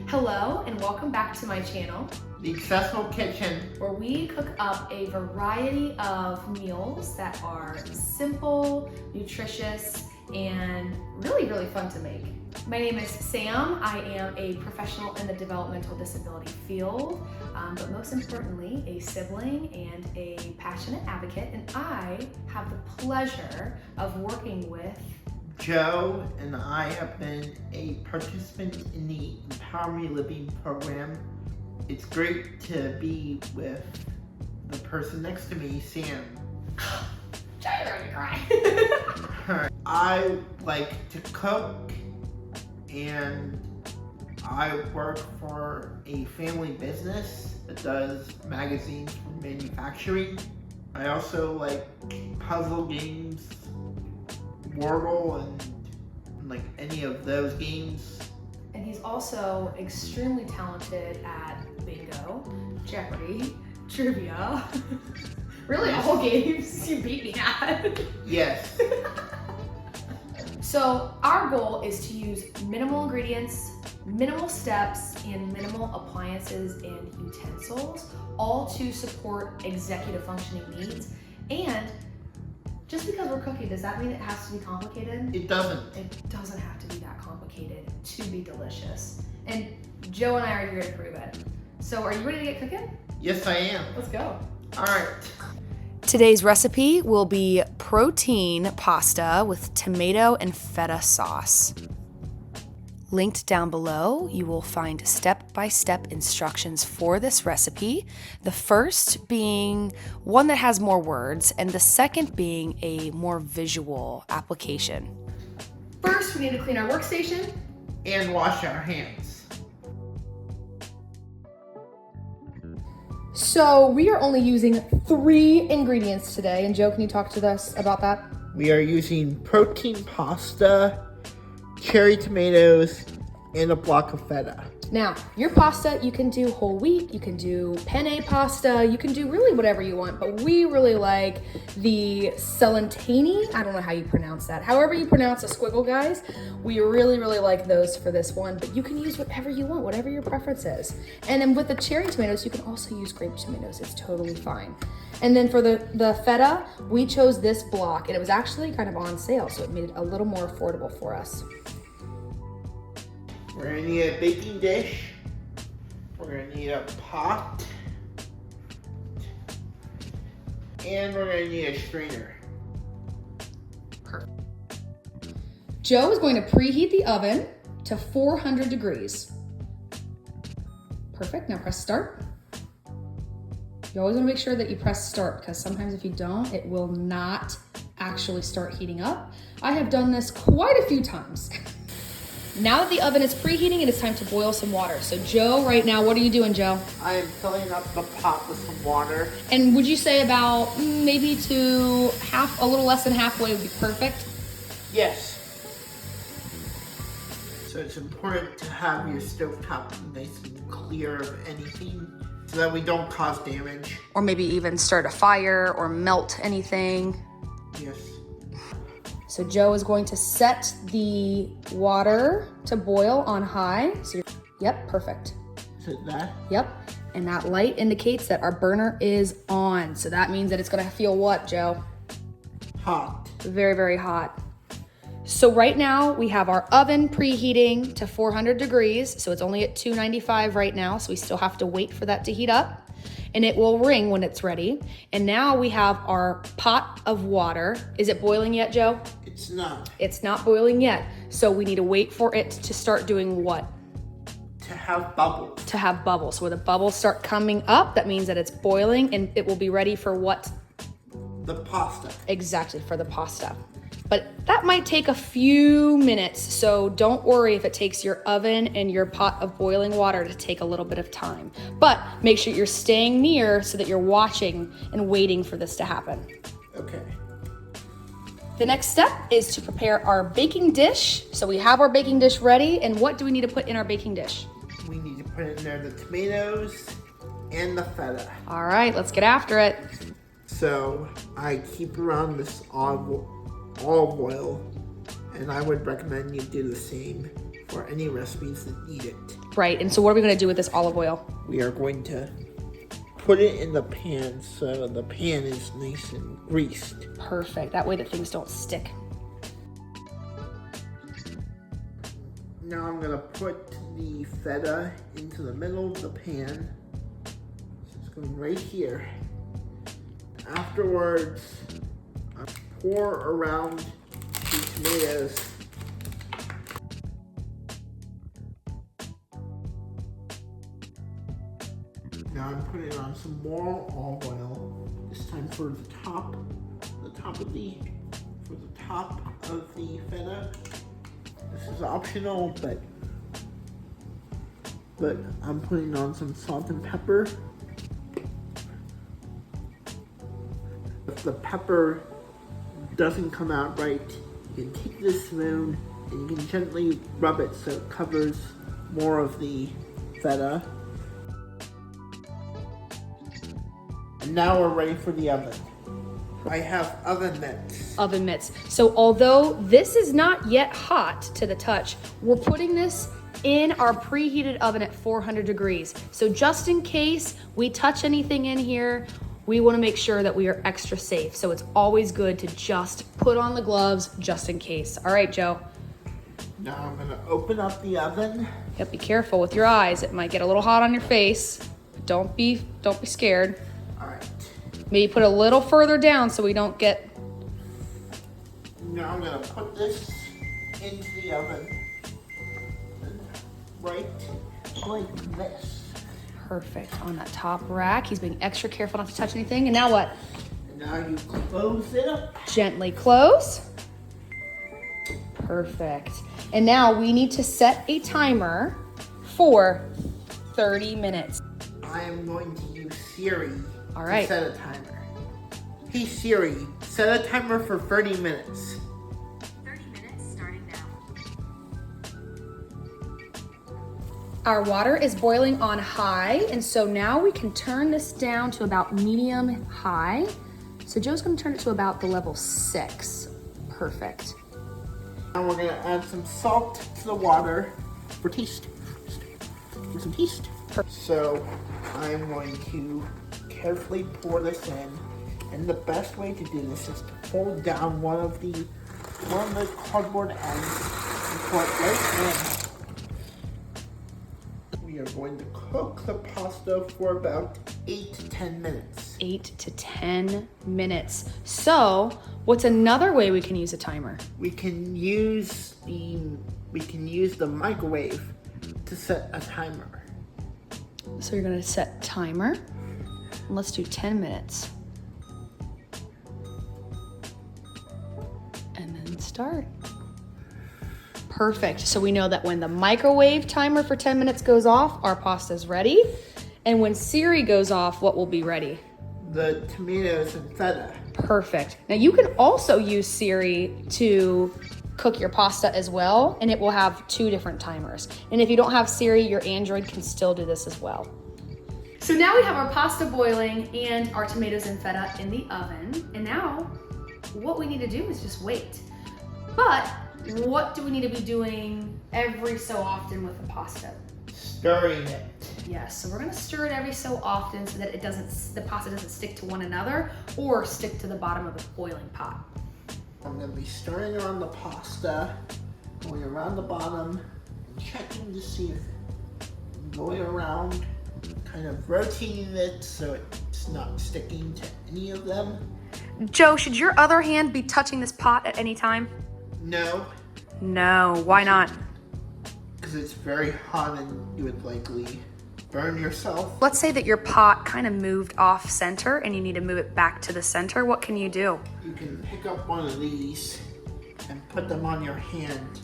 Hello and welcome back to my channel, The Accessible Kitchen, where we cook up a variety of meals that are simple, nutritious, and really fun to make. My name is Sam. I am a professional in the developmental disability field, but most importantly, a sibling and a passionate advocate, and I have the pleasure of working with Joe, and I have been a participant in the Empower Me Living program. It's great to be with the person next to me, Sam. You're gonna cry. I like to cook, and I work for a family business that does magazines for manufacturing. I also like puzzle games, Wordle, and like any of those games. And he's also extremely talented at bingo, Jeopardy, trivia, really all games you beat me at. Yes. So our goal is to use minimal ingredients, minimal steps, and minimal appliances and utensils, all to support executive functioning needs. And just because we're cooking, does that mean it has to be complicated? It doesn't. It doesn't have to be that complicated to be delicious. And Joe and I are here to prove it. So are you ready to get cooking? Yes, I am. Let's go. All right. Today's recipe will be protein pasta with tomato and feta sauce. Linked down below, you will find step-by-step instructions for this recipe. The first being one that has more words, and the second being a more visual application. First, we need to clean our workstation And wash our hands. So we are only using 3 ingredients today. And Joe, can you talk to us about that? We are using protein pasta, cherry tomatoes, and a block of feta. Now, your pasta, you can do whole wheat, you can do penne pasta, you can do really whatever you want, but we really like the Celentini. I don't know how you pronounce that. However you pronounce a squiggle, guys, we really like those for this one, but you can use whatever you want, whatever your preference is. And then with the cherry tomatoes, you can also use grape tomatoes. It's totally fine. And then for the feta, we chose this block, and it was actually kind of on sale, so it made it a little more affordable for us. We're gonna need a baking dish. We're gonna need a pot. And we're gonna need a strainer. Joe is going to preheat the oven to 400 degrees. Perfect, now press start. You always wanna make sure that you press start, because sometimes if you don't, it will not actually start heating up. I have done this quite a few times. Now that the oven is preheating, it is time to boil some water. So Joe, right now, what are you doing, Joe? I am filling up the pot with some water. And would you say about maybe to a little less than halfway would be perfect? Yes. So it's important to have your stovetop nice and clear of anything so that we don't cause damage. Or maybe even start a fire or melt anything. Yes. So Joe is going to set the water to boil on high. So yep, perfect. Is it that? Yep, and that light indicates that our burner is on. So that means that it's gonna feel what, Joe? Hot. Very hot. So right now we have our oven preheating to 400 degrees. So it's only at 295 right now. So we still have to wait for that to heat up. And it will ring when it's ready. And now we have our pot of water. Is it boiling yet, Joe? It's not. It's not boiling yet. So we need to wait for it to start doing what? To have bubbles. To have bubbles. So when the bubbles start coming up, that means that it's boiling and it will be ready for what? The pasta. Exactly, for the pasta. But that might take a few minutes, so don't worry if it takes your oven and your pot of boiling water to take a little bit of time. But make sure you're staying near so that you're watching and waiting for this to happen. Okay. The next step is to prepare our baking dish. So we have our baking dish ready, and what do we need to put in our baking dish? We need to put in there the tomatoes and the feta. All right, let's get after it. So I keep around this olive oil And I would recommend you do the same for any recipes that need it. Right, and so what are we gonna do with this olive oil? We are going to put it in the pan so the pan is nice and greased. Perfect, that way that things don't stick. Now I'm gonna put the feta into the middle of the pan. So it's going right here. Afterwards, I pour around the tomatoes. Now I'm putting on some more olive oil. This time for the top of the feta. This is optional, but I'm putting on some salt and pepper. If the pepper doesn't come out right, you can take this spoon and you can gently rub it so it covers more of the feta. And now we're ready for the oven. I have oven mitts. Oven mitts. So although this is not yet hot to the touch, we're putting this in our preheated oven at 400 degrees. So just in case we touch anything in here, we want to make sure that we are extra safe. So it's always good to just put on the gloves just in case. All right, Joe. Now I'm gonna open up the oven. Yep, be careful with your eyes. It might get a little hot on your face. Don't be scared. All right. Maybe put a little further down so we don't get... Now I'm gonna put this into the oven. Right like this. Perfect. On that top rack. He's being extra careful not to touch anything. And now what? And now you close it up. Gently close. Perfect. And now we need to set a timer for 30 minutes. I am going to use Siri All right. to set a timer. Hey Siri, set a timer for 30 minutes. 30 minutes starting now. Our water is boiling on high, and so now we can turn this down to about medium high. So Joe's gonna turn it to about the level 6. Perfect. Now we're gonna add some salt to the water for taste. For some taste. So I'm going to carefully pour this in, and the best way to do this is to pull down one of the cardboard ends and pour it right in. We are going to cook the pasta for about 8 to 10 minutes. 8 to 10 minutes. So what's another way we can use a timer? We can use the microwave to set a timer. So you're gonna set timer. And let's do 10 minutes. And then start. Perfect. So we know that when the microwave timer for 10 minutes goes off, our pasta is ready. And when Siri goes off, what will be ready? The tomatoes and feta. Perfect. Now you can also use Siri to cook your pasta as well, and it will have 2 different timers. And if you don't have Siri, your Android can still do this as well. So now we have our pasta boiling and our tomatoes and feta in the oven. And now what we need to do is just wait. But what do we need to be doing every so often with the pasta? Stirring it. Yes, so we're gonna stir it every so often so that the pasta doesn't stick to one another or stick to the bottom of the boiling pot. I'm gonna be stirring around the pasta, going around the bottom, and checking to see if going around, kind of rotating it so it's not sticking to any of them. Joe, should your other hand be touching this pot at any time? No, No, why not? because it's very hot and you would likely burn yourself. Let's say that your pot kind of moved off center and you need to move it back to the center. What can you do? You can pick up one of these and put them on your hand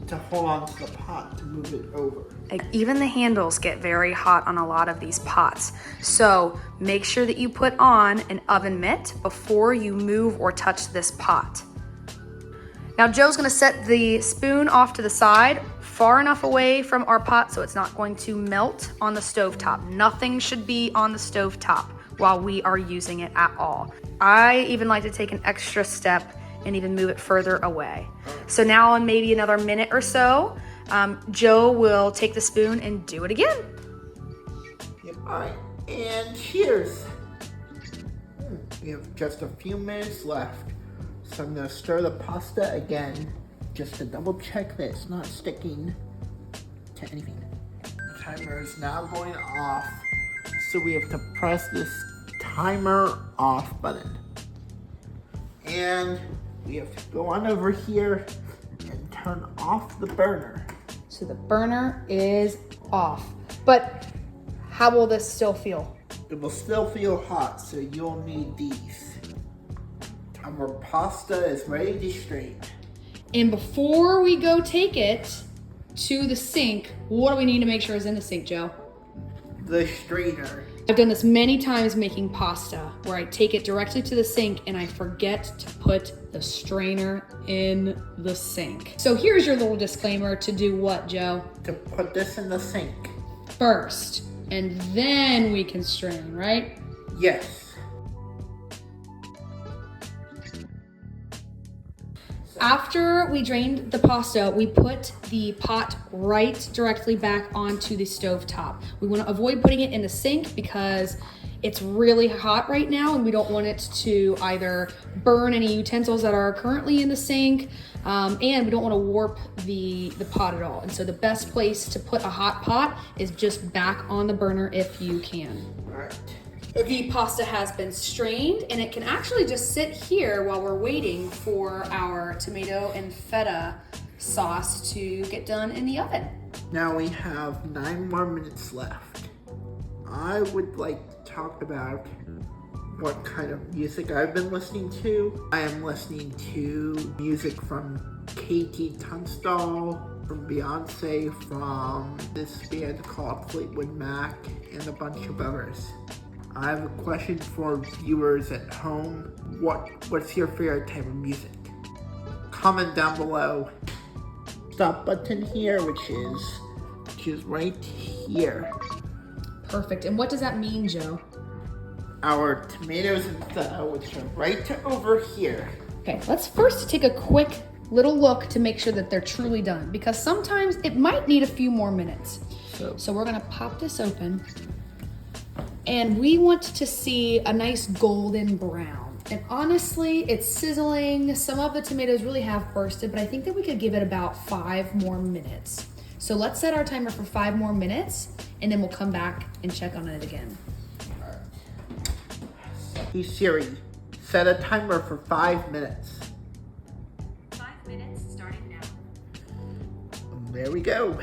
to hold on to the pot to move it over. Like, even the handles get very hot on a lot of these pots. So make sure that you put on an oven mitt before you move or touch this pot. Now Joe's gonna set the spoon off to the side, far enough away from our pot so it's not going to melt on the stovetop. Nothing should be on the stovetop while we are using it at all. I even like to take an extra step and even move it further away. So now in maybe another minute or so, Joe will take the spoon and do it again. Yep. All right, and cheers. We have just a few minutes left, so I'm gonna stir the pasta again, just to double check that it's not sticking to anything. The timer is now going off, so we have to press this timer off button. And we have to go on over here and turn off the burner. So the burner is off. But how will this still feel? It will still feel hot, so you'll need these. Our pasta is ready to strain. And before we go take it to the sink, what do we need to make sure is in the sink, Joe? The strainer. I've done this many times making pasta, where I take it directly to the sink and I forget to put the strainer in the sink. So here's your little disclaimer to do what, Joe? To put this in the sink. First, and then we can strain, right? Yes. After we drained the pasta, we put the pot right directly back onto the stove top. We want to avoid putting it in the sink because it's really hot right now and we don't want it to either burn any utensils that are currently in the sink, and we don't want to warp the pot at all. And so the best place to put a hot pot is just back on the burner if you can. All right. The pasta has been strained and it can actually just sit here while we're waiting for our tomato and feta sauce to get done in the oven. Now we have 9 more minutes left. I would like to talk about what kind of music I've been listening to. I am listening to music from Katie Tunstall, from Beyonce, from this band called Fleetwood Mac, and a bunch of others. I have a question for viewers at home. What's your favorite type of music? Comment down below. Stop button here, which is right here. Perfect. And what does that mean, Joe? Our tomatoes and feta, which are right over here. Okay, let's first take a quick little look to make sure that they're truly done, because sometimes it might need a few more minutes. So we're gonna pop this open. And we want to see a nice golden brown. And honestly, it's sizzling. Some of the tomatoes really have bursted, but I think that we could give it about 5 more minutes. So let's set our timer for 5 more minutes, and then we'll come back and check on it again. Hey Siri, set a timer for 5 minutes. 5 minutes starting now. There we go.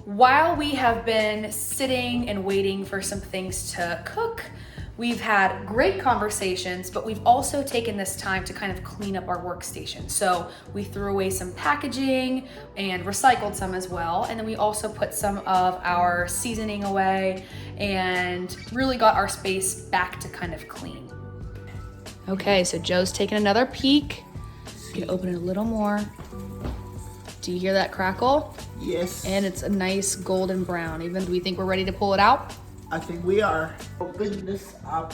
While we have been sitting and waiting for some things to cook, we've had great conversations, but we've also taken this time to kind of clean up our workstation. So we threw away some packaging and recycled some as well. And then we also put some of our seasoning away and really got our space back to kind of clean. Okay, so Joe's taking another peek. You can open it a little more. Do you hear that crackle? Yes. And it's a nice golden brown. Even, do we think we're ready to pull it out? I think we are. Open this up.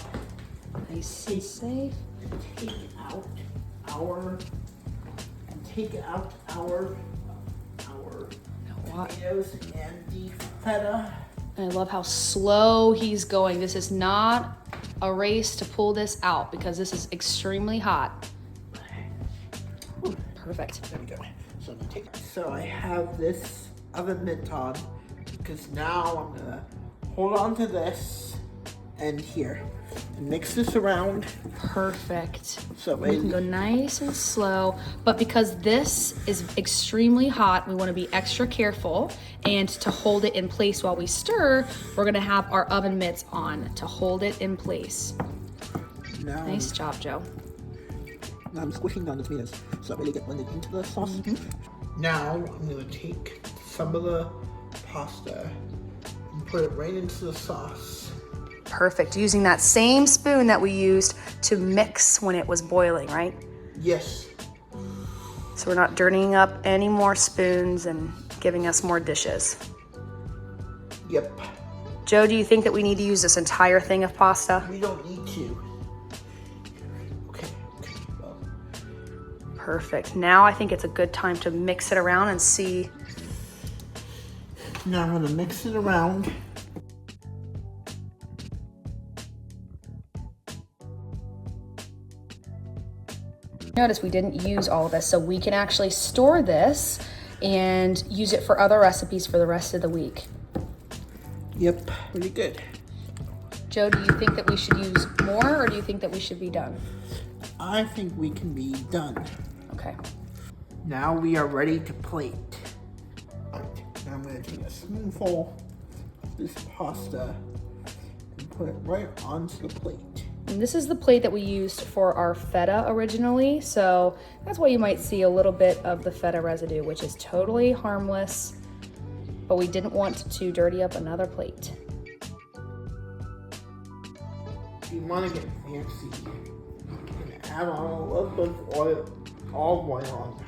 Nice and safe. Take out our tomatoes and the feta. I love how slow he's going. This is not a race to pull this out because this is extremely hot. Ooh, perfect. There we go. So I have this oven mitt on because now I'm gonna hold on to this and here and mix this around. Perfect. So we can go nice and slow, but because this is extremely hot, we want to be extra careful. And to hold it in place while we stir, we're gonna have our oven mitts on to hold it in place. Now, nice job, Joe. Now I'm squishing down the tomatoes so it really get blended into the sauce. Now I'm gonna take some of the pasta and put it right into the sauce. Perfect. Using that same spoon that we used to mix when it was boiling, right? Yes. So we're not dirtying up any more spoons and giving us more dishes. Yep. Joe, do you think that we need to use this entire thing of pasta? We don't need to. Okay, well, Perfect. Now I think it's a good time to mix it around and see. Now I'm gonna mix it around. Notice we didn't use all of this, so we can actually store this and use it for other recipes for the rest of the week. Yep, pretty good. Joe, do you think that we should use more, or do you think that we should be done? I think we can be done. Okay. Now we are ready to plate. Alright, now I'm gonna take a spoonful of this pasta and put it right onto the plate. And this is the plate that we used for our feta originally, so that's why you might see a little bit of the feta residue, which is totally harmless, but we didn't want to dirty up another plate. If you want to get fancy, you can add on a little bit of olive oil on.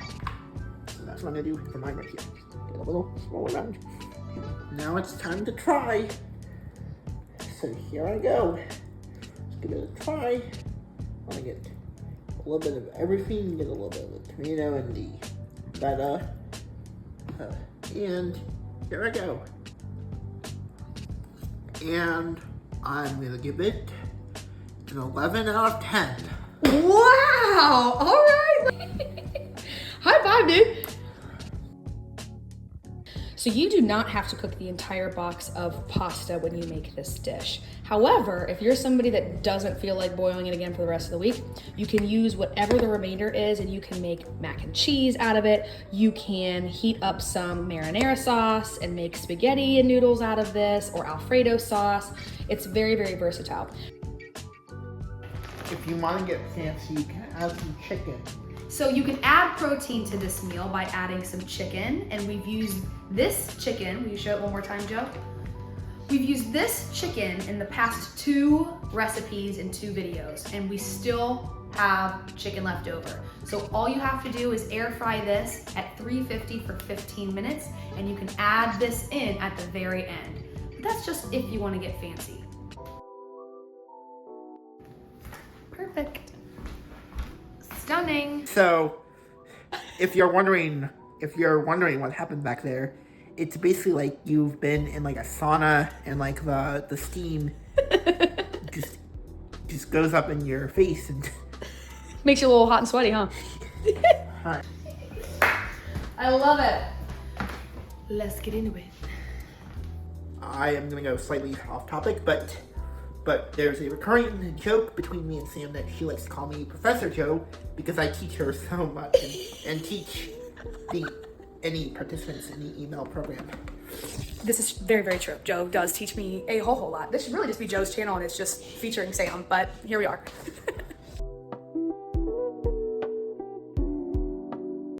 So that's what I'm gonna do for mine right here. Get a little swirl around. Now it's time to try. So here I go. Give it a try. I want to get a little bit of everything. Get a little bit of the tomato and the feta. And here I go. And I'm going to give it an 11 out of 10. Wow! All right! High five, dude! So you do not have to cook the entire box of pasta when you make this dish. However, if you're somebody that doesn't feel like boiling it again for the rest of the week, you can use whatever the remainder is and you can make mac and cheese out of it. You can heat up some marinara sauce and make spaghetti and noodles out of this, or Alfredo sauce. It's very, very versatile. If you want to get fancy, you can add some chicken. So you can add protein to this meal by adding some chicken, and we've used this chicken. Will you show it one more time, Joe? We've used this chicken in the past 2 recipes in 2 videos, and we still have chicken left over. So all you have to do is air fry this at 350 for 15 minutes, and you can add this in at the very end. But that's just if you want to get fancy. Perfect. Stunning. So, if you're wondering what happened back there, it's basically like you've been in like a sauna and like the steam just goes up in your face and makes you a little hot and sweaty, huh? Alright. I love it. Let's get into it. I am gonna go slightly off topic, but there's a recurring joke between me and Sam that she likes to call me Professor Joe because I teach her so much and teach any participants in the email program. This is very, very true. Joe does teach me a whole lot. This should really just be Joe's channel and it's just featuring Sam, but here we are.